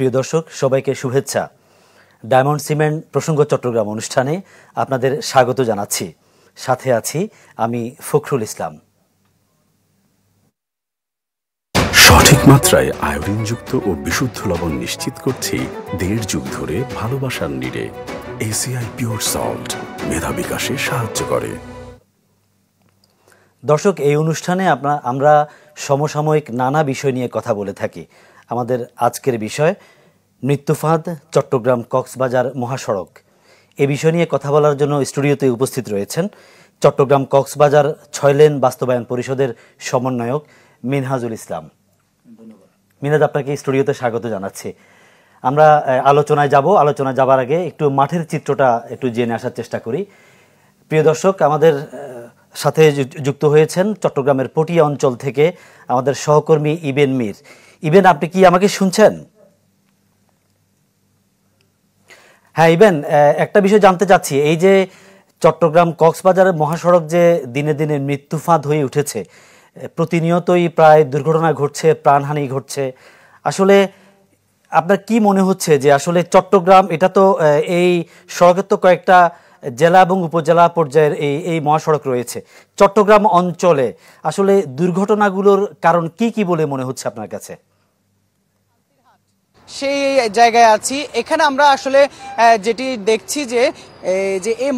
প্রিয় দর্শক, সবাইকে শুভেচ্ছা। ডায়মন্ড সিমেন্ট প্রসঙ্গ চট্টগ্রাম অনুষ্ঠানে আপনাদের স্বাগত জানাচ্ছি। সাথে আছি আমি ফখরুল ইসলাম। সঠিক মাত্রায় আয়োডিনযুক্ত ও বিশুদ্ধ লবণ নিশ্চিত করছি ১.৫ যুগ ধরে ভালোবাসার নিরে। এসিআই পিওর সল্ট মেধা বিকাশে সাহায্য করে। দর্শক, এই অনুষ্ঠানে আমরা সমসাময়িক নানা বিষয় নিয়ে কথা বলে থাকি। আমাদের আজকের বিষয় মৃত্যুফাঁদ চট্টগ্রাম কক্সবাজার মহাসড়ক। এ বিষয় নিয়ে কথা বলার জন্য স্টুডিওতে উপস্থিত রয়েছেন চট্টগ্রাম কক্সবাজার ৬ লেন বাস্তবায়ন পরিষদের সমন্বয়ক মিনহাজুল ইসলাম। মিনহাজ, আপনাকে স্টুডিওতে স্বাগত জানাচ্ছি। আমরা আলোচনায় যাবার আগে একটু মাঠের চিত্রটা একটু জেনে আসার চেষ্টা করি। প্রিয় দর্শক, আমাদের সাথে যুক্ত হয়েছেন চট্টগ্রামের পটিয়া অঞ্চল থেকে আমাদের সহকর্মী ইবেন মীর। ইবেন, আপনি কি আমাকে শুনছেন? হ্যাঁ ইবেন, একটা বিষয় জানতে চাচ্ছি, এই যে চট্টগ্রাম কক্সবাজারের মহাসড়ক যে দিনে দিনে মৃত্যুফাঁদ হয়ে উঠেছে, প্রতিনিয়তই প্রায় দুর্ঘটনা ঘটছে, প্রাণহানি ঘটছে, আসলে আপনার কি মনে হচ্ছে যে আসলে চট্টগ্রাম, এটা তো এই সড়কের তো কয়েকটা জেলা এবং উপজেলা পর্যায়ের এই মহাসড়ক রয়েছে, চট্টগ্রাম অঞ্চলে আসলে দুর্ঘটনাগুলোর কারণ কি কি বলে মনে হচ্ছে আপনার কাছে? সেই জায়গায় আছি। এখানে আমরা আসলে যেটি দেখছি যে এই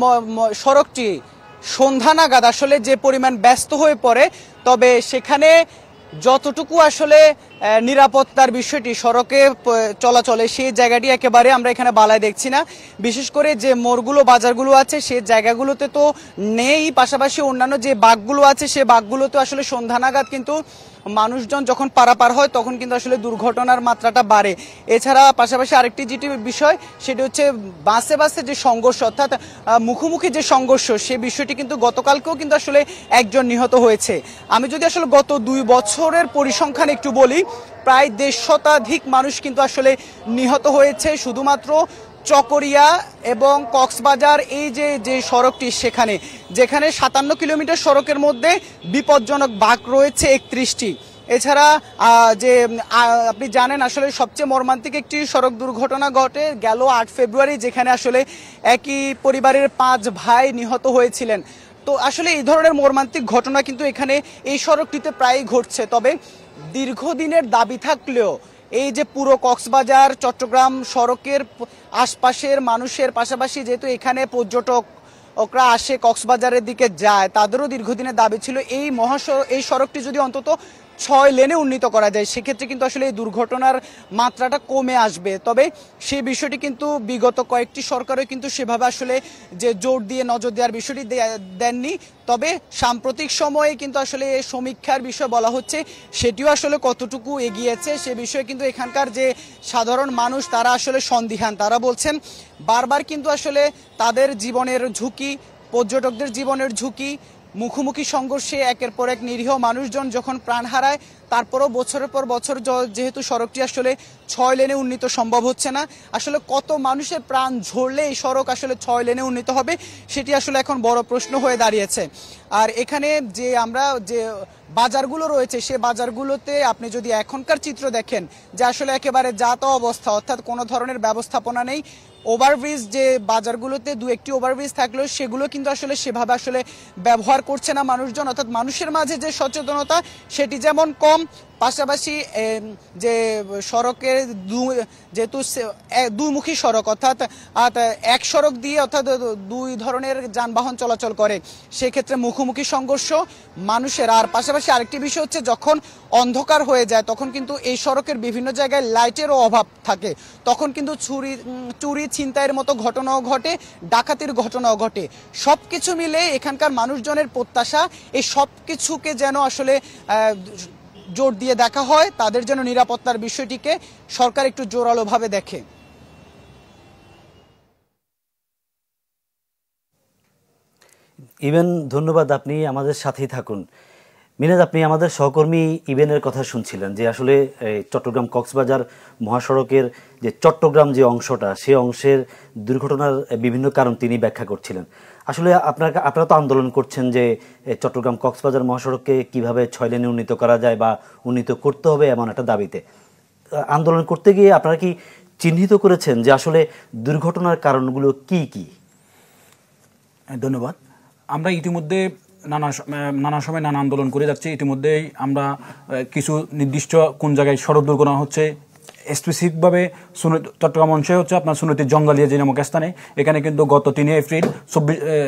সড়কটি সন্ধ্যা নাগাদ আসলে যে পরিমাণ ব্যস্ত হয়ে পড়ে, তবে সেখানে যতটুকু আসলে নিরাপত্তার বিষয়টি সড়কে চলাচলে সেই জায়গাটি একেবারে আমরা এখানে বালায় দেখছি না। বিশেষ করে যে মোড়গুলো বাজারগুলো আছে সেই জায়গাগুলোতে তো নেই, পাশাপাশি অন্যান্য যে বাগগুলো আছে সেই বাগগুলোতে আসলে সন্ধ্যা নাগাদ কিন্তু মানুষজন যখন পারাপার হয় তখন কিন্তু আসলে দুর্ঘটনার মাত্রাটা বাড়ে। এছাড়া পাশাপাশি আরেকটি যেটি বিষয়, সেটি হচ্ছে বাসে বাসে যে সংঘর্ষ, অর্থাৎ মুখোমুখি যে সংঘর্ষ, সেই বিষয়টি কিন্তু গতকালকেও কিন্তু আসলে একজন নিহত হয়েছে। আমি যদি আসলে গত 2 বছরের পরিসংখ্যান একটু বলি, প্রায় 150 শতাধিক মানুষ কিন্তু আসলে নিহত হয়েছে শুধুমাত্র চকরিয়া এবং কক্সবাজার এই যে সড়কটি, যেখানে 57 কিলোমিটার সড়কের মধ্যে বিপজ্জনক বাঁক রয়েছে 31টি। এছাড়া যে আপনি জানেন আসলে সবচেয়ে মর্মান্তিক একটি সড়ক দুর্ঘটনা ঘটে গেল 8 ফেব্রুয়ারি, যেখানে আসলে একই পরিবারের 5 ভাই নিহত হয়েছিলেন। তো আসলে এই ধরনের মর্মান্তিক ঘটনা কিন্তু এখানে এই সড়কটিতে প্রায়ই ঘটছে। তবে দীর্ঘদিনের দাবি থাকলেও এই যে পুরো কক্সবাজার চট্টগ্রাম সড়কের আশপাশের মানুষের পাশাপাশি যেহেতু এখানে পর্যটকরা আসে কক্সবাজারের দিকে যায়, তাদেরও দীর্ঘদিনের দাবি ছিল এই সড়কটি যদি অন্তত 6 লেনে উন্নীত করা যায়, সেক্ষেত্রে কিন্তু আসলে এই দুর্ঘটনার মাত্রাটা কমে আসবে। তবে সেই বিষয়টি কিন্তু বিগত কয়েকটি সরকারও কিন্তু সেভাবে আসলে যে জোর দিয়ে নজর দেওয়ার বিষয়টি দেননি। তবে সাম্প্রতিক সময়ে কিন্তু আসলে এই সমীক্ষার বিষয় বলা হচ্ছে, সেটিও আসলে কতটুকু এগিয়েছে সে বিষয়ে কিন্তু এখানকার যে সাধারণ মানুষ তারা আসলে সন্দিহান। তারা বলছেন বারবার কিন্তু আসলে তাদের জীবনের ঝুঁকি, পর্যটকদের জীবনের ঝুঁকি, মুখোমুখি সংঘর্ষে একের পর এক নিরীহ মানুষজন যখন প্রাণ হারায়, তারপরও বছরের পর বছর যেহেতু সড়কটি আসলে 6 লেনে উন্নীত সম্ভব হচ্ছে না, আসলে কত মানুষের প্রাণ ঝরলে এই সড়ক আসলে 6 লেনে উন্নীত হবে, সেটি আসলে এখন বড় প্রশ্ন হয়ে দাঁড়িয়েছে। আর এখানে যে আমরা যে বাজারগুলো রয়েছে, সে বাজারগুলোতে আপনি যদি এখনকার চিত্র দেখেন যে আসলে একেবারে যাতা অবস্থা, অর্থাৎ কোনো ধরনের ব্যবস্থাপনা নেই। ওভারব্রিজ যে বাজারগুলোতে 2-1টি ওভারব্রিজ থাকলেও সেগুলো কিন্তু আসলে সেভাবে আসলে ব্যবহার করছে না মানুষজন, অর্থাৎ মানুষের মাঝে যে সচেতনতা সেটি যেমন কম, পাশাপাশি যে সড়কের যেহেতু দুমুখী সড়ক, অর্থাৎ এক সড়ক দিয়ে অর্থাৎ 2 ধরনের যানবাহন চলাচল করে, সেক্ষেত্রে মুখোমুখি সংঘর্ষ মানুষের। আর পাশাপাশি আরেকটি বিষয় হচ্ছে, যখন অন্ধকার হয়ে যায় তখন কিন্তু এই সড়কের বিভিন্ন জায়গায় লাইটেরও অভাব থাকে, তখন কিন্তু চুরি ছিনতাইয়ের মতো ঘটনাও ঘটে, ডাকাতির ঘটনাও ঘটে। সব কিছু মিলে এখানকার মানুষজনের প্রত্যাশা এই সব কিছুকে যেন আসলে জোর দিয়ে দেখা হয়, তাদের যেন নিরাপত্তার বিষয়টিকে সরকার একটু জোরালোভাবে দেখে। ইবেন, ধন্যবাদ, আপনি আমাদের সাথেই থাকুন। মিনহাজ, আপনি আমাদের সহকর্মী ইবেনের কথা শুনছিলেন যে আসলে চট্টগ্রাম কক্সবাজার মহাসড়কের যে চট্টগ্রাম যে অংশটা, সেই অংশের দুর্ঘটনার বিভিন্ন কারণ তিনি ব্যাখ্যা করছিলেন। আসলে আপনারা তো আন্দোলন করছেন যে চট্টগ্রাম কক্সবাজার মহাসড়ককে কিভাবে 6 লেনে উন্নীত করা যায় বা উন্নীত করতে হবে এমন একটা দাবিতে। আন্দোলন করতে গিয়ে আপনারা কি চিহ্নিত করেছেন যে আসলে দুর্ঘটনার কারণগুলো কি কি? ধন্যবাদ। আমরা ইতিমধ্যে নানা সময় নানা আন্দোলন করে যাচ্ছি। ইতিমধ্যেই আমরা কিছু নির্দিষ্ট কোন জায়গায় সড়ক দুর্ঘটনা হচ্ছে, স্পেসিফিকভাবে চট্টগ্রাম অঞ্চলে হচ্ছে আপনার সুনতির জঙ্গালিয়া যে নামক স্থানে, এখানে কিন্তু গত 3 এপ্রিল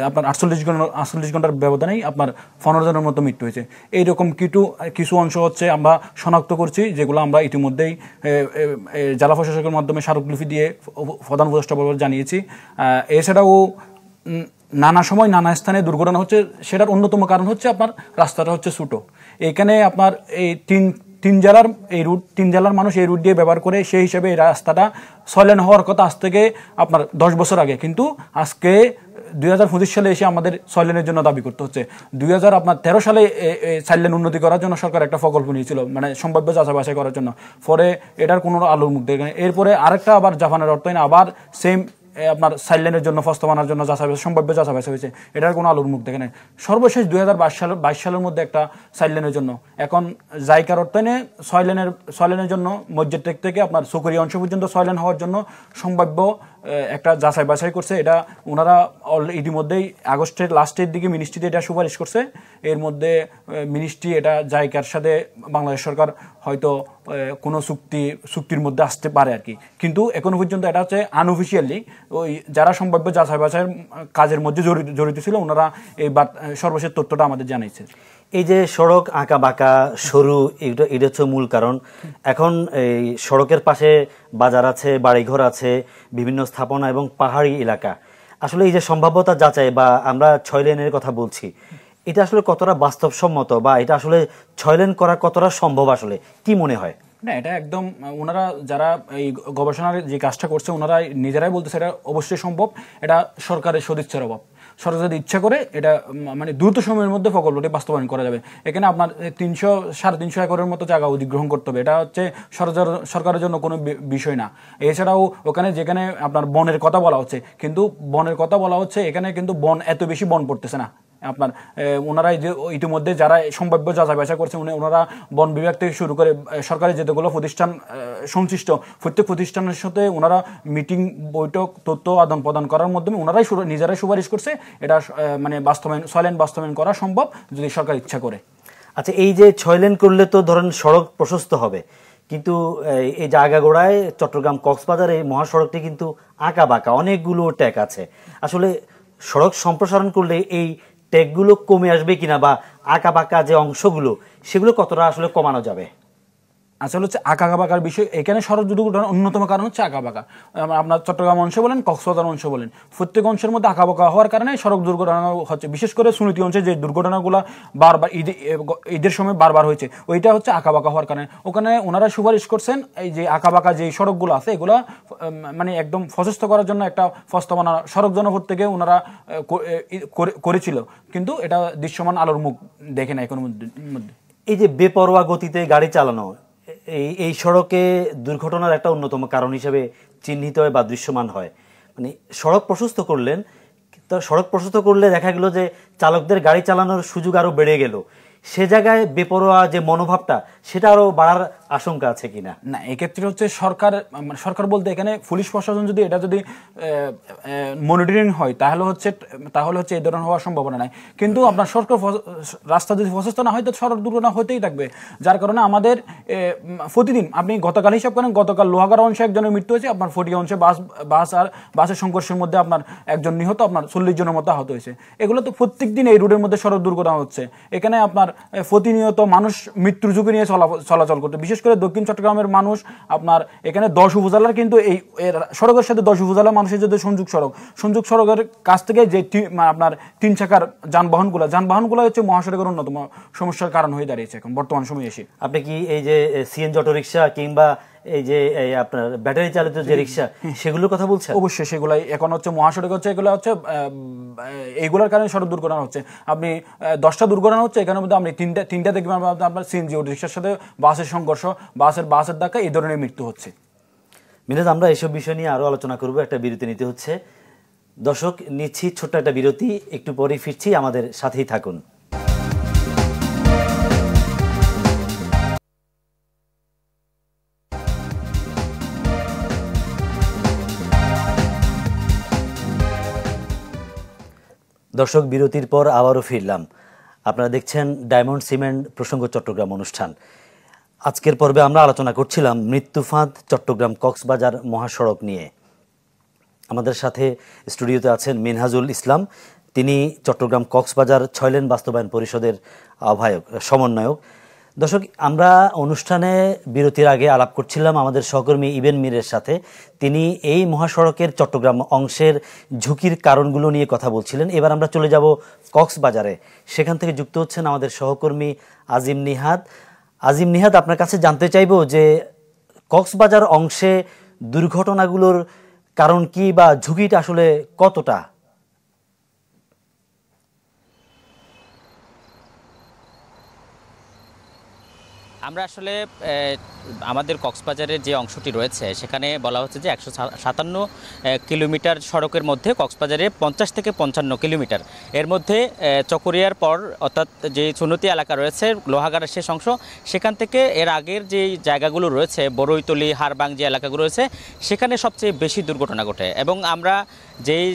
আপনার 48 ঘন্টার ব্যবধানেই আপনার 15 জনের মতো মৃত্যু হয়েছে। এইরকম কিছু অংশ হচ্ছে আমরা শনাক্ত করছি, যেগুলো আমরা ইতিমধ্যেই জেলা প্রশাসকের মাধ্যমে স্মারকলিপি দিয়ে প্রধান উপদেষ্টা বরাবর জানিয়েছি। এছাড়াও নানা সময় নানা স্থানে দুর্ঘটনা হচ্ছে, সেটার অন্যতম কারণ হচ্ছে আপনার রাস্তাটা হচ্ছে ছোটো। এখানে আপনার এই তিন জেলার মানুষ এই রুট দিয়ে ব্যবহার করে, সেই হিসাবে এই রাস্তাটা 6 লেন হওয়ার কথা আজ থেকে আপনার 10 বছর আগে, কিন্তু আজকে 2025 সালে এসে আমাদের 6 লেনের জন্য দাবি করতে হচ্ছে। 2013 সালে 4 লেন উন্নতি করার জন্য সরকার একটা প্রকল্প নিয়েছিল, মানে সম্ভাব্য যাচাই বাছাই করার জন্য। পরে এটার কোনো আলোর মুখ দেখে, এরপরে আরেকটা আবার জাপানের অর্থায়নে আবার সেম আপনার 4 লেনের জন্য প্রস্তাবনার জন্য সম্ভাব্য যাচাই বাছাই হয়েছে, এটার কোনো আলোর মুখ দেখে নেই। সর্বশেষ 2022 সালের মধ্যে একটা 4 লেনের জন্য, এখন জাইকার অর্থায়নে 6 লেনের জন্য মসজিদ থেকে আপনার সুকরিয়া অংশ পর্যন্ত 6 লেন হওয়ার জন্য সম্ভাব্য একটা যাচাই বাছাই করছে। এটা ওনারা ইতিমধ্যেই আগস্টের লাস্টের দিকে মিনিস্ট্রিতে এটা সুপারিশ করছে। এর মধ্যে মিনিস্ট্রি এটা জাইকার সাথে বাংলাদেশ সরকার হয়তো কোনো চুক্তির মধ্যে আসতে পারে আর কি, কিন্তু এখনো পর্যন্ত এটা হচ্ছে আনঅফিসিয়ালি ওই যারা সম্ভাব্য যাচাই বাছাইয়ের কাজের মধ্যে জড়িত ছিল ওনারা এই সর্বশেষ তথ্যটা আমাদের জানাইছে। এই যে সড়ক আঁকা বাঁকা সরু, এটা হচ্ছে মূল কারণ। এখন এই সড়কের পাশে বাজার আছে, বাড়িঘর আছে, বিভিন্ন স্থাপনা এবং পাহাড়ি এলাকা। আসলে এই যে সম্ভাব্যতা যাচাই বা আমরা 6 লেনের কথা বলছি, এটা আসলে কতটা বাস্তবসম্মত বা এটা আসলে 6 লেন করা কতটা সম্ভব, আসলে কি মনে হয়? না, এটা একদম ওনারা যারা এই গবেষণার যে কাজটা করছে ওনারা নিজেরাই বলতেছে এটা অবশ্যই সম্ভব। এটা সরকারের সদিচ্ছার অভাব। সরকার যদি ইচ্ছা করে এটা মানে দ্রুত সময়ের মধ্যে প্রকল্পটি বাস্তবায়ন করা যাবে। এখানে আপনার 300-350 একরের মতো জায়গা অধিগ্রহণ করতে হবে, এটা হচ্ছে সরকারের জন্য কোনো বিষয় না। এছাড়াও ওখানে যেখানে আপনার বনের কথা বলা হচ্ছে, কিন্তু বনের কথা বলা হচ্ছে এখানে কিন্তু বন এত বেশি বন পড়তেছে না। আপনার ওনারা যে ইতিমধ্যে যারা সম্ভাব্য যাচাই বাছাই করছে ওনারা বন বিভাগ থেকে শুরু করে সরকারি যেগুলো প্রতিষ্ঠান সংশ্লিষ্ট প্রত্যেক প্রতিষ্ঠানের সাথে ওনারা মিটিং বৈঠক তথ্য আদান প্রদান করার মাধ্যমে ওনারাই নিজেরাই সুপারিশ করছে এটা মানে 6 লেন বাস্তবায়ন করা সম্ভব যদি সরকার ইচ্ছা করে। আচ্ছা, এই যে 6 লেন করলে তো ধরেন সড়ক প্রশস্ত হবে, কিন্তু এই যে আগাগোড়ায় চট্টগ্রাম কক্সবাজার এই মহাসড়কটি কিন্তু আঁকা বাঁকা, অনেকগুলো ট্যাগ আছে। আসলে সড়ক সম্প্রসারণ করলে এই ট্যাগগুলো কমে আসবে কিনা বা আঁকা বাঁকা যে অংশগুলো সেগুলো কতটা আসলে কমানো যাবে? আসলে হচ্ছে আঁকা বাঁকার বিষয়, এখানে সড়ক দুর্ঘটনার অন্যতম কারণ হচ্ছে আঁকা বাঁকা। আপনার চট্টগ্রাম অংশ বলেন, কক্সবাজার অংশ বলেন, প্রত্যেক অংশের মধ্যে আঁকা বাঁকা হওয়ার কারণে সড়ক দুর্ঘটনা হচ্ছে। বিশেষ করে সুনীতি অংশে যে দুর্ঘটনাগুলো বারবার ঈদের সময় বারবার হয়েছে, ওইটা হচ্ছে আঁকা বাঁকা হওয়ার কারণে। ওখানে ওনারা সুপারিশ করছেন এই যে আঁকা বাঁকা যে সড়কগুলো আছে এগুলো মানে একদম প্রশস্ত করার জন্য একটা প্রস্তাবনা সড়ক জনপদ থেকে ওনারা করেছিল, কিন্তু এটা দৃশ্যমান আলোর মুখ দেখে না এখনো মধ্যে। এই যে বেপরোয়া গতিতে গাড়ি চালানো এই সড়কে দুর্ঘটনার একটা অন্যতম কারণ হিসেবে চিহ্নিত হয় বা দৃশ্যমান হয়। মানে সড়ক প্রশস্ত করলেন, তো সড়ক প্রশস্ত করলে দেখা গেল যে চালকদের গাড়ি চালানোর সুযোগ আরো বেড়ে গেল, সে জায়গায় বেপরোয়া যে মনোভাবটা সেটা আরো বাড়ার আশঙ্কা আছে কিনা? না, এক্ষেত্রে হচ্ছে সরকার বলতে এখানে পুলিশ প্রশাসন যদি এটা যদি মনিটরিং হয় তাহলে হচ্ছে এই ধরনের হওয়ার সম্ভাবনা নাই। কিন্তু আপনার সরকার রাস্তা যদি প্রশস্ত না হয় তো সড়ক দুর্ঘটনা হতেই থাকবে। যার কারণে আমাদের প্রতিদিন আপনি গতকাল হিসাব করেন, গতকাল লোহাগাড়া অংশে একজনের মৃত্যু হয়েছে, আপনার ফটিয়া অংশে বাসের সংঘর্ষের মধ্যে আপনার একজন নিহত, আপনার 40 জনের মতো আহত হয়েছে। এগুলো তো প্রত্যেক দিন এই রোডের মধ্যে সড়ক দুর্ঘটনা হচ্ছে। এখানে আপনার প্রতিনিয়ত মানুষ মৃত্যুর ঝুঁকি নিয়ে চলাচল করতে, বিশেষ করে দক্ষিণ চট্টগ্রামের মানুষ আপনার এখানে 10 উপজেলার কিন্তু এই সড়কের সাথে 10 উপজেলার মানুষের যে সংযোগ সড়কের কাছ থেকে যে আপনার 3 চাকার যানবাহনগুলো হচ্ছে মহাসড়কের অন্যতম সমস্যার কারণ হয়ে দাঁড়িয়েছে এখন বর্তমান সময়ে এসে। আপনি কি এই যে সিএনজি অটো রিক্সা কিংবা এই যে আপনার ব্যাটারি চালিত যে রিক্সা সেগুলোর কথা বলছেন? অবশ্যই সেগুলাই এখন হচ্ছে মহাসড়ক হচ্ছে, এগুলো হচ্ছে এইগুলোর কারণে সড়ক দুর্ঘটনা হচ্ছে। আপনি 10টা দুর্ঘটনা হচ্ছে, এখানের মধ্যে আপনি তিনটা দেখবেন আপনার সিএনজি অটো রিক্সার সাথে বাসের সংঘর্ষ, বাসের ধাক্কা, এই ধরনের মৃত্যু হচ্ছে। মিনাজ, আমরা এইসব বিষয় নিয়ে আরো আলোচনা করব, একটা বিরতি নিতে হচ্ছে। দর্শক, নিচ্ছি ছোট্ট একটা বিরতি, একটু পরেই ফিরছি, আমাদের সাথেই থাকুন। দর্শক, বিরতির পর আবারও ফিরলাম। আপনারা দেখছেন ডায়মন্ড সিমেন্ট প্রসঙ্গ চট্টগ্রাম অনুষ্ঠান। আজকের পর্বে আমরা আলোচনা করছিলাম মৃত্যুফাঁদ চট্টগ্রাম কক্সবাজার মহাসড়ক নিয়ে। আমাদের সাথে স্টুডিওতে আছেন মিনহাজুল ইসলাম, তিনি চট্টগ্রাম কক্সবাজার 6 লেন বাস্তবায়ন পরিষদের আহ্বায়ক, সমন্বয়ক। দর্শক, আমরা অনুষ্ঠানে বিরতির আগে আলাপ করছিলাম আমাদের সহকর্মী ইবেন মীরের সাথে। তিনি এই মহাসড়কের চট্টগ্রাম অংশের ঝুঁকির কারণগুলো নিয়ে কথা বলছিলেন। এবার আমরা চলে যাব কক্সবাজারে। সেখান থেকে যুক্ত হচ্ছেন আমাদের সহকর্মী আজিম নিহাদ। আজিম নিহাদ, আপনার কাছে জানতে চাইব যে কক্সবাজার অংশে দুর্ঘটনাগুলোর কারণ কি বা ঝুঁকিটা আসলে কতটা? আমরা আসলে আমাদের কক্সবাজারের যে অংশটি রয়েছে সেখানে বলা হচ্ছে যে 157 কিলোমিটার সড়কের মধ্যে কক্সবাজারে 50 থেকে 55 কিলোমিটার, এর মধ্যে চকরিয়ার পর অর্থাৎ যে চুনতি এলাকা রয়েছে লোহাগাড়ার শেষ অংশ, সেখান থেকে এর আগের যে জায়গাগুলো রয়েছে বড়ইতলি, হারবাং যে এলাকাগুলো রয়েছে সেখানে সবচেয়ে বেশি দুর্ঘটনা ঘটে। এবং আমরা যেই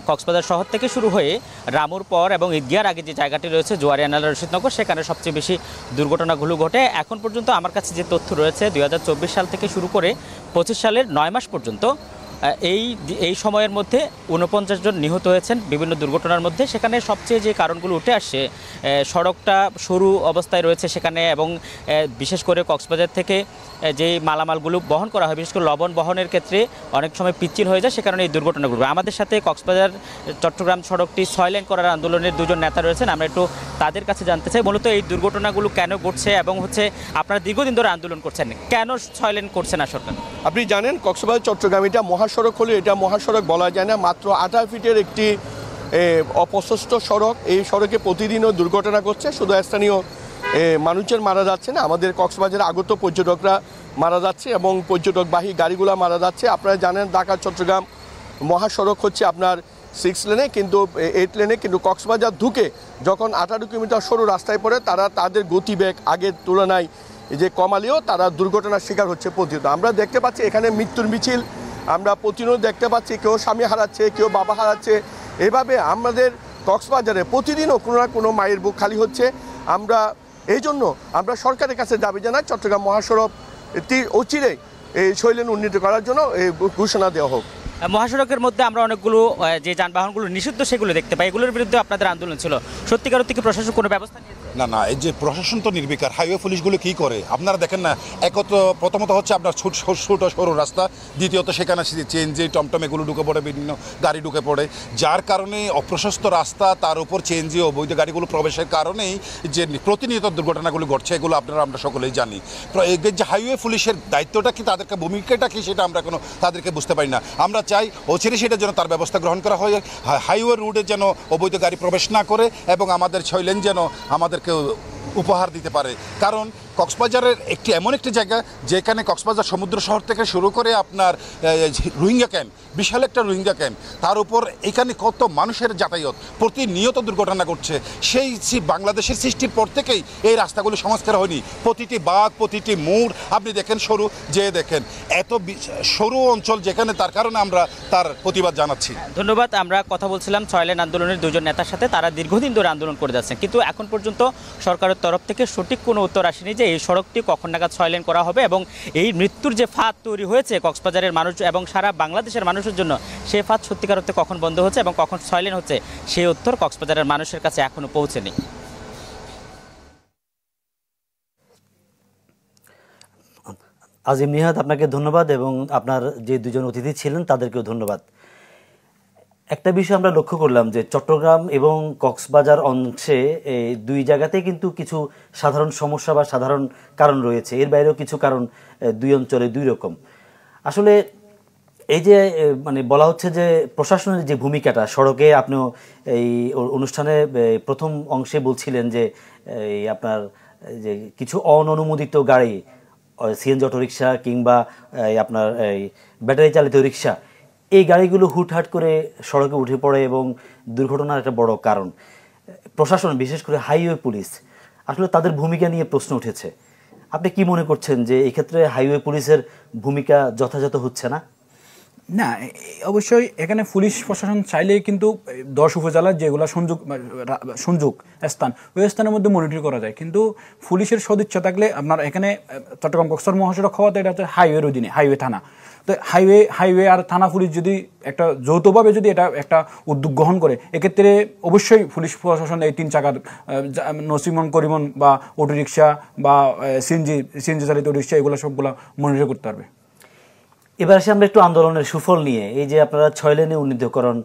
কক্সবাজার শহর থেকে শুরু হয়ে রামুর পর এবং ঈদগার আগে যে জায়গাটি রয়েছে জোয়ারিয়ানালা রশিদনগর, সেখানে সবচেয়ে বেশি দুর্ঘটনাগুলো ঘটে। এখন পর্যন্ত আমার কাছে যে তথ্য রয়েছে 2024 সাল থেকে শুরু করে 25 সালের 9 মাস পর্যন্ত এই সময়ের মধ্যে 49 জন নিহত হয়েছেন বিভিন্ন দুর্ঘটনার মধ্যে। সেখানে সবচেয়ে যে কারণগুলো উঠে আসছে, সড়কটা সরু অবস্থায় রয়েছে সেখানে, এবং বিশেষ করে কক্সবাজার থেকে যে মালামালগুলো বহন করা হয়, বিশেষ করে লবণ বহনের ক্ষেত্রে অনেক সময় পিচ্ছিল হয়ে যায়, সে কারণে এই দুর্ঘটনাগুলো। আমাদের সাথে কক্সবাজার চট্টগ্রাম সড়কটি 6 লেন করার আন্দোলনের 2 জন নেতা রয়েছেন, আমরা একটু তাদের কাছে জানতে চাই মূলত এই দুর্ঘটনাগুলো কেন ঘটছে, এবং আপনারা দীর্ঘদিন ধরে আন্দোলন করছেন, কেন 6 লেন করছে না সরকার? আপনি জানেন কক্সবাজার চট্টগ্রাম এটা মহাসড়ক হলে এটা মহাসড়ক বলা যায় না, মাত্র 18 ফিটের একটি অপ্রশস্ত সড়ক। এই সড়কে প্রতিদিনও দুর্ঘটনা ঘটছে, শুধু স্থানীয় মানুষের মারা যাচ্ছে না, আমাদের কক্সবাজারে আগত পর্যটকরা মারা যাচ্ছে এবং পর্যটকবাহী গাড়িগুলো মারা যাচ্ছে। আপনারা জানেন ঢাকা চট্টগ্রাম মহাসড়ক হচ্ছে আপনার 6 লেনে, কিন্তু 8 লেনে, কিন্তু কক্সবাজার ঢুকে যখন 18 কিলোমিটার সরু রাস্তায় পড়ে তারা তাদের গতিবেগ আগের তুলনায় যে কমালেও তারা দুর্ঘটনার শিকার হচ্ছে প্রতিদিন। আমরা দেখতে পাচ্ছি এখানে মৃত্যুর মিছিল আমরা প্রতিদিন দেখতে পাচ্ছি, কেউ স্বামী হারাচ্ছে, কেউ বাবা হারাচ্ছে। এভাবে আমাদের কক্সবাজারে প্রতিদিনও কোনো না কোনো মায়ের বুক খালি হচ্ছে। এই জন্য আমরা সরকারের কাছে দাবি জানাই চট্টগ্রাম মহাসড়কটি অচিরে এই 6 লেন উন্নীত করার জন্য ঘোষণা দেওয়া হোক। মহাসড়কের মধ্যে আমরা অনেকগুলো যে যানবাহনগুলো নিষিদ্ধ সেগুলো দেখতে পাই, এগুলোর বিরুদ্ধে আপনাদের আন্দোলন ছিল, সত্যিকার অর্থে কি প্রশাসন কোনো ব্যবস্থা নিয়েছে? না, এই যে প্রশাসন তো নির্বিকার, হাইওয়ে পুলিশগুলো কি করে আপনারা দেখেন না। প্রথমত হচ্ছে আপনার ছোট সরু রাস্তা, দ্বিতীয়ত সেখানে চেঞ্জি টমটম এগুলো ঢুকে পড়ে, বিভিন্ন গাড়ি ঢুকে পড়ে, যার কারণে অপ্রশস্ত রাস্তা, তার উপর চেঞ্জি অবৈধ গাড়িগুলো প্রবেশের কারণেই যে প্রতিনিয়ত দুর্ঘটনাগুলো ঘটছে, এগুলো আমরা সকলেই জানি। যে হাইওয়ে পুলিশের দায়িত্বটা কি, তাদেরকে ভূমিকাটা কি, সেটা আমরা কোনো তাদেরকে বুঝতে পারি না। আমরা চাই অচিরে সেটার জন্য তার ব্যবস্থা গ্রহণ করা হয়, হাইওয়ে রুটে যেন অবৈধ গাড়ি প্রবেশ না করে এবং আমাদের 6 লেন যেন আমাদেরকে উপহার দিতে পারে। কারণ কক্সবাজারের এমন একটি জায়গা যেখানে কক্সবাজার সমুদ্র শহর থেকে শুরু করে আপনার রোহিঙ্গা ক্যাম্প, বিশাল একটা রোহিঙ্গা ক্যাম্প, তার উপর এখানে কত মানুষের যাতায়াত, প্রতিনিয়ত দুর্ঘটনা ঘটছে। সেই বাংলাদেশের সৃষ্টির পর থেকেই এই রাস্তাগুলো সংস্কার হয়নি। প্রতিটি বাঁক, প্রতিটি মোড় আপনি দেখেন সরু, যে দেখেন এত সরু অঞ্চল যেখানে, তার কারণে আমরা তার প্রতিবাদ জানাচ্ছি। ধন্যবাদ। আমরা কথা বলছিলাম 6 লেন আন্দোলনের 2 জন নেতার সাথে, তারা দীর্ঘদিন ধরে আন্দোলন করে যাচ্ছেন, কিন্তু এখন পর্যন্ত সরকারের তরফ থেকে সঠিক কোনো উত্তর আসেনি যে এই সড়কটি কখন নাগাদ 6 লেন করা হবে, এবং এই মৃত্যুর যে ফাঁদ তৈরি হয়েছে কক্সবাজারের মানুষ এবং সারা বাংলাদেশের মানুষের জন্য, সেই ফাঁদ সত্যিকার অর্থে কখন বন্ধ হচ্ছে এবং কখন 6 লেন হচ্ছে, সেই উত্তর কক্সবাজারের মানুষের কাছে এখনো পৌঁছেনি। আজিম নিহাদ, আপনাকে ধন্যবাদ এবং আপনার যে 2 জন অতিথি ছিলেন তাদেরকেও ধন্যবাদ। একটা বিষয় আমরা লক্ষ্য করলাম যে চট্টগ্রাম এবং কক্সবাজার অংশে এই 2 জায়গাতেই কিন্তু কিছু সাধারণ সমস্যা বা সাধারণ কারণ রয়েছে, এর বাইরেও কিছু কারণ 2 অঞ্চলে 2 রকম। আসলে এই যে বলা হচ্ছে যে প্রশাসনের যে ভূমিকাটা সড়কে, আপনিও এই অনুষ্ঠানে প্রথম অংশে বলছিলেন যে আপনার যে কিছু অননুমোদিত গাড়ি, সিএনজি অটোরিকশা কিংবা আপনার এই ব্যাটারি চালিত রিক্সা, এই গাড়িগুলো হুটহাট করে সড়কে উঠে পড়ে এবং দুর্ঘটনার একটা বড় কারণ। প্রশাসন, বিশেষ করে হাইওয়ে পুলিশ, আসলে তাদের ভূমিকা নিয়ে প্রশ্ন উঠেছে। আপনি কি মনে করছেন যে এই ক্ষেত্রে হাইওয়ে পুলিশের ভূমিকা যথাযথ হচ্ছে না? না, অবশ্যই এখানে পুলিশ প্রশাসন চাইলে কিন্তু 10 উপজেলার যেগুলো সংযোগ স্থান, ওই স্থানের মধ্যে মনিটর করা যায়, কিন্তু পুলিশের সদিচ্ছা থাকলে আপনার এখানে চট্টগ্রাম কক্সবাজার মহাসড়ক হওয়াতে এটা হচ্ছে হাইওয়ের অধীনে, হাইওয়ে থানা। তো হাইওয়ে আর থানা পুলিশ যদি একটা যৌথভাবে যদি এটা একটা উদ্যোগ গ্রহণ করে, এক্ষেত্রে অবশ্যই পুলিশ প্রশাসন এই 3 চাকার নসিমন করিমন বা অটোরিকশা বা সিএনজি চালিত রিক্সা এগুলো সবগুলো মনিটর করতে পারবে। এবার আসে আমরা একটু আন্দোলনের সুফল নিয়ে। এই যে আপনারা 6 লেনে উন্নীতকরণ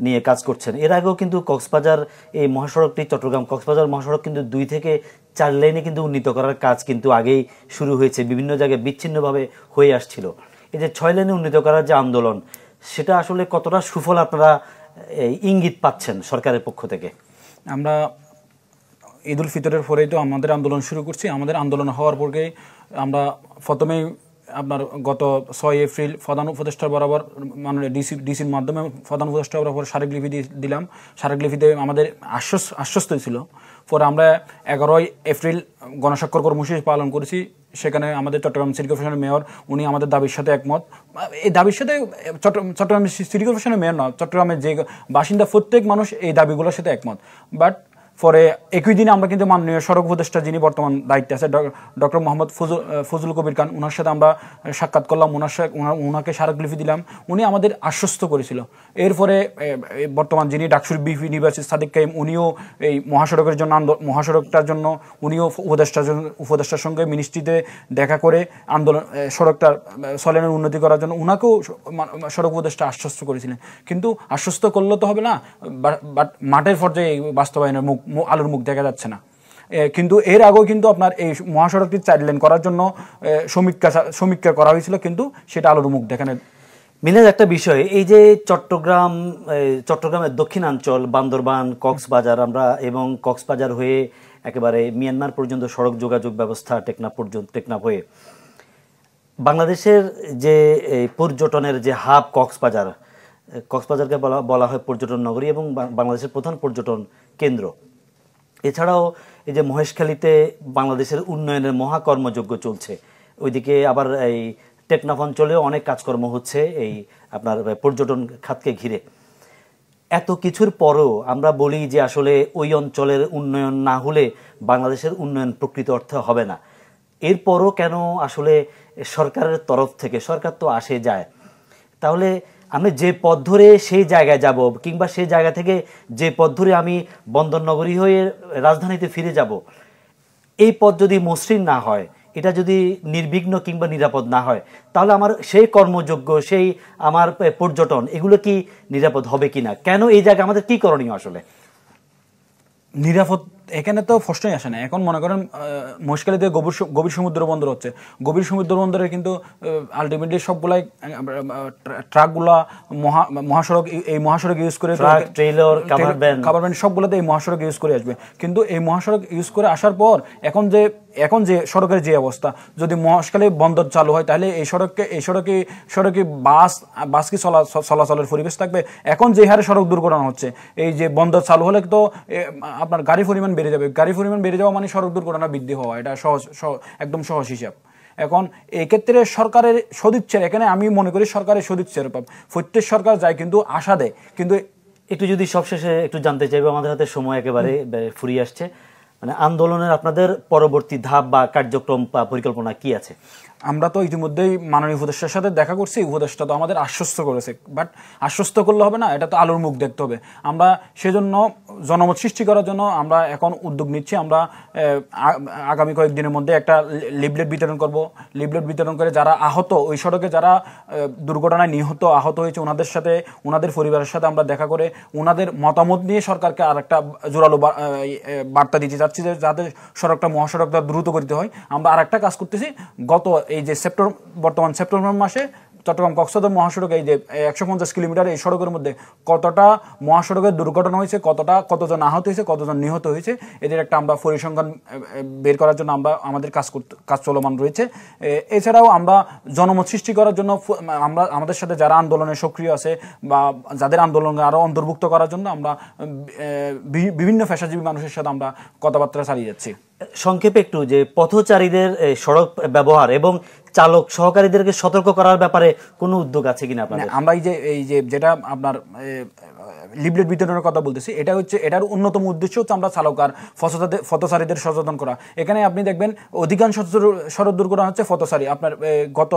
নিয়ে কাজ করছেন, এর আগেও কিন্তু কক্সবাজার এই মহাসড়কটি, চট্টগ্রাম কক্সবাজার মহাসড়ক কিন্তু 2 থেকে 4 লেনে কিন্তু উন্নীত করার কাজ কিন্তু আগেই শুরু হয়েছে, বিভিন্ন জায়গায় বিচ্ছিন্নভাবে হয়ে আসছিল। এই যে 6 লেনে উন্নীত করার যে আন্দোলন, সেটা আসলে কতটা সুফল আপনারা ইঙ্গিত পাচ্ছেন সরকারের পক্ষ থেকে? আমরা ঈদ উল ফিতরের পরেই তো আমাদের আন্দোলন শুরু করছি। আমাদের আন্দোলন হওয়ার পরেই আমরা প্রথমেই আপনার গত 6 এপ্রিল প্রধান উপদেষ্টার বরাবর মাননীয় ডিসির মাধ্যমে প্রধান উপদেষ্টার বরাবর স্মারকলিপি দিলাম। স্মারকলিপিতে আমাদের আশ্বস্ত ছিল। পরে আমরা 11 এপ্রিল গণস্বাক্ষর কর্মসূচি পালন করেছি। সেখানে আমাদের চট্টগ্রাম সিটি কর্পোরেশনের মেয়র উনি আমাদের দাবির সাথে একমত। এই দাবির সাথে চট্টগ্রাম সিটি কর্পোরেশনের মেয়র নয়, চট্টগ্রামের যে বাসিন্দা প্রত্যেক মানুষ এই দাবিগুলোর সাথে একমত। বাট পরে একই দিনে আমরা কিন্তু মাননীয় সড়ক উপদেষ্টা যিনি বর্তমান দায়িত্বে আছে ডক্টর মোহাম্মদ ফজলুল কবির খান, ওনার সাথে আমরা সাক্ষাৎ করলাম, ওনাকে স্মারকলিপি দিলাম। উনি আমাদের আশ্বস্ত করেছিল। এরপরে বর্তমান যিনি ডাকসুর বিপি নির্বাচিত সাদিক কাইম, উনিও এই মহাসড়কটার জন্য উনিও উপদেষ্টার সঙ্গে মিনিস্ট্রিতে দেখা করে আন্দোলন সড়কটার সলেনের উন্নতি করার জন্য উনাকেও সড়ক উপদেষ্টা আশ্বস্ত করেছিলেন। কিন্তু আশ্বস্ত করলে তো হবে না, বাট মাঠের পর্যায়ে বাস্তবায়নের আলোর মুখ দেখা যাচ্ছে না। কিন্তু এর আগেও কিন্তু আপনার এই মহাসড়কটি 4 লেন করার জন্য সমীক্ষা করা হয়েছিল, কিন্তু সেটা আলোর মুখ দেখানো। মিনাজ, একটা বিষয়, এই যে চট্টগ্রামের দক্ষিণাঞ্চল বান্দরবান, কক্সবাজার, আমরা এবং কক্সবাজার হয়ে একেবারে মিয়ানমার পর্যন্ত সড়ক যোগাযোগ ব্যবস্থা টেকনাফ হয়ে বাংলাদেশের যে পর্যটনের যে হাব কক্সবাজারকে বলা হয় পর্যটন নগরী এবং বাংলাদেশের প্রধান পর্যটন কেন্দ্র। এছাড়াও এই যে মহেশখালীতে বাংলাদেশের উন্নয়নের মহাকর্মযজ্ঞ চলছে, ওইদিকে আবার এই টেকনাফ অঞ্চলেও অনেক কাজকর্ম হচ্ছে এই আপনার পর্যটন খাতকে ঘিরে। এত কিছুর পরও আমরা বলি যে আসলে ওই অঞ্চলের উন্নয়ন না হলে বাংলাদেশের উন্নয়ন প্রকৃত অর্থে হবে না। এরপরও কেন আসলে সরকারের তরফ থেকে, সরকার তো আসে যায়, তাহলে আমি যে পথ ধরে সেই জায়গায় যাব কিংবা সেই জায়গা থেকে যে পথ ধরে আমি বন্দরনগরী হয়ে রাজধানীতে ফিরে যাব, এই পথ যদি মসৃণ না হয়, এটা যদি নির্বিঘ্ন কিংবা নিরাপদ না হয়, তাহলে আমার সেই কর্মযোগ্য, সেই আমার পর্যটন, এগুলো কি নিরাপদ হবে কিনা? কেন এই জায়গা আমাদের কি করণীয় আসলে? নিরাপদ এখানে তো প্রশ্নই আসে না। এখন মনে করেন মহেশখালীতে গভীর সমুদ্র বন্দর হচ্ছে, গভীর সমুদ্র বন্দরে কিন্তু আলটিমেটলি সবগুলাই ট্রাকগুলা মহাসড়ক, এই মহাসড়ক ইউজ করে, ট্রেইলার, কাভার ভ্যান সবগুলোতে এই মহাসড়ক ইউজ করে আসবে। কিন্তু এই মহাসড়ক ইউজ করে আসার পর এখন যে সড়কের যে অবস্থা, যদি মহেশখালী বন্দর চালু হয় তাহলে এই সড়কে বাস কি চলাচলের পরিবেশ থাকবে? এখন যে হারে সড়ক দুর্ঘটনা হচ্ছে, এই যে বন্দর চালু হলে তো আপনার গাড়ি পরিমাণ বেড়ে যাবে। গাড়ি পরিমাণ বেড়ে যাওয়া মানে সড়ক দুর্ঘটনা বৃদ্ধি হওয়া, এটা একদম সহজ হিসাব। এখন এক্ষেত্রে সরকারের সদিচ্ছার, এখানে আমি মনে করি সরকারের সদিচ্ছার প্রত্যেক সরকার যায় কিন্তু আশা দেয়। কিন্তু একটু যদি সবশেষে একটু জানতে চাইবো, আমাদের হাতে সময় একেবারে ফুরিয়ে আসছে, মানে আন্দোলনের আপনাদের পরবর্তী ধাপ বা কার্যক্রম বা পরিকল্পনা কি আছে? আমরা তো ইতিমধ্যেই মাননীয় উপদেষ্টার সাথে দেখা করছি। উপদেষ্টা তো আমাদের আশ্বস্ত করেছে, বাট আশ্বস্ত করলে হবে না, এটা তো আলোর মুখ দেখতে হবে। আমরা সেজন্য জনমত সৃষ্টি করার জন্য আমরা এখন উদ্যোগ নিচ্ছি। আমরা আগামী কয়েকদিনের মধ্যে একটা লিফলেট বিতরণ করব। লিফলেট বিতরণ করে যারা আহত, ওই সড়কে যারা দুর্ঘটনায় আহত হয়েছে, ওনাদের সাথে, ওনাদের পরিবারের সাথে আমরা দেখা করে ওনাদের মতামত নিয়ে সরকারকে আর একটা জোরালো বার্তা দিতে চাচ্ছি যে যাতে মহাসড়কটা দ্রুত করতে হয়। আমরা আর একটা কাজ করতেছি, এই যে বর্তমান সেপ্টেম্বর মাসে চট্টগ্রাম কক্সবাজার মহাসড়ক, এই যে 150 কিলোমিটার এই সড়কের মধ্যে কতটা মহাসড়কের দুর্ঘটনা হয়েছে, কতজন আহত হয়েছে, কতজন নিহত হয়েছে, এদের একটা আমরা পরিসংখ্যান বের করার জন্য আমাদের কাজ চলমান রয়েছে। এছাড়াও আমরা জনমত সৃষ্টি করার জন্য আমরা আমাদের সাথে যারা আন্দোলনে সক্রিয় আছে বা যাদের আন্দোলনে আরও অন্তর্ভুক্ত করার জন্য আমরা বিভিন্ন পেশাজীবী মানুষের সাথে আমরা কথাবার্তা চালিয়ে যাচ্ছি। সংক্ষেপে একটু, যে পথচারীদের সড়ক ব্যবহার এবং চালক সহকারীদেরকে সতর্ক করার ব্যাপারে কোনো উদ্যোগ আছে কিনা আপনাদের? আমরা এই যে যেটা আপনার লিফলেট বিতরণের কথা বলতেছি, এটা হচ্ছে এটার অন্যতম উদ্দেশ্য হচ্ছে আমরা চালক আর পথচারীদের সচেতন করা। এখানে আপনি দেখবেন অধিকাংশ সড়ক দুর্ঘটনা হচ্ছে পথচারী। আপনার গত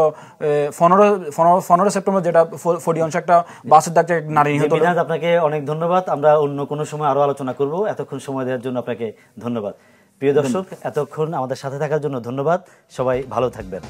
15 সেপ্টেম্বর যেটা ফরিয়ংশ একটা বাসের ধাক্কায় এক নারী নিহত হলো। আপনাকে অনেক ধন্যবাদ। আমরা অন্য কোনো সময় আরো আলোচনা করব। এতক্ষণ সময় দেওয়ার জন্য আপনাকে ধন্যবাদ। প্রিয় দর্শক, এতক্ষণ আমাদের সাথে থাকার জন্য ধন্যবাদ। সবাই ভালো থাকবেন।